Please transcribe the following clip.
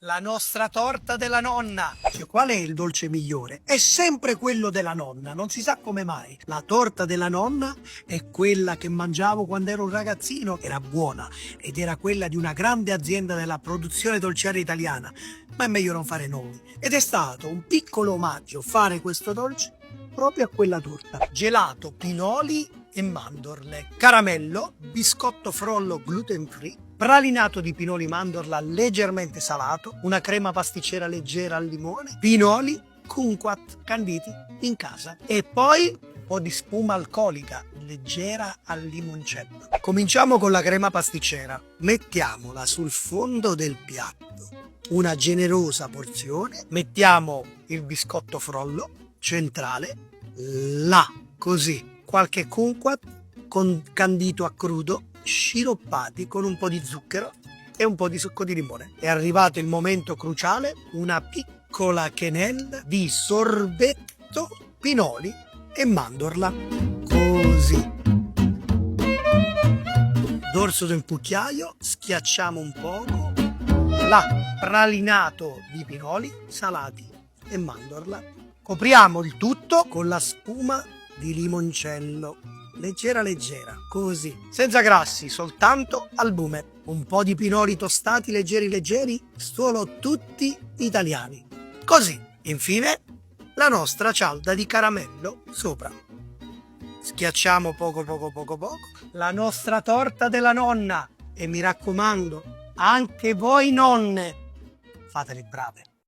La nostra torta della nonna. Cioè, qual è il dolce migliore? È sempre quello della nonna, non si sa come mai. La torta della nonna è quella che mangiavo quando ero un ragazzino, era buona ed era quella di una grande azienda della produzione dolciaria italiana, ma è meglio non fare nomi. Ed è stato un piccolo omaggio fare questo dolce proprio a quella torta. Gelato, pinoli e mandorle, caramello, biscotto frollo gluten free, pralinato di pinoli mandorla leggermente salato, una crema pasticcera leggera al limone, pinoli, kumquat canditi in casa e poi un po' di spuma alcolica leggera al limoncello. Cominciamo con la crema pasticcera, mettiamola sul fondo del piatto, una generosa porzione, mettiamo il biscotto frollo centrale, là, così, qualche kumquat con candito a crudo, sciroppati con un po' di zucchero e un po' di succo di limone. È arrivato il momento cruciale, una piccola quenelle di sorbetto, pinoli e mandorla. Così. Dorso del cucchiaio, schiacciamo un poco, là, pralinato di pinoli, salati e mandorla. Copriamo il tutto con la spuma di limoncello. Leggera leggera, così, senza grassi, soltanto albume, un po' di pinoli tostati leggeri leggeri, solo tutti italiani. Così, infine, la nostra cialda di caramello sopra. Schiacciamo poco, la nostra torta della nonna e mi raccomando, anche voi nonne, fatele brave.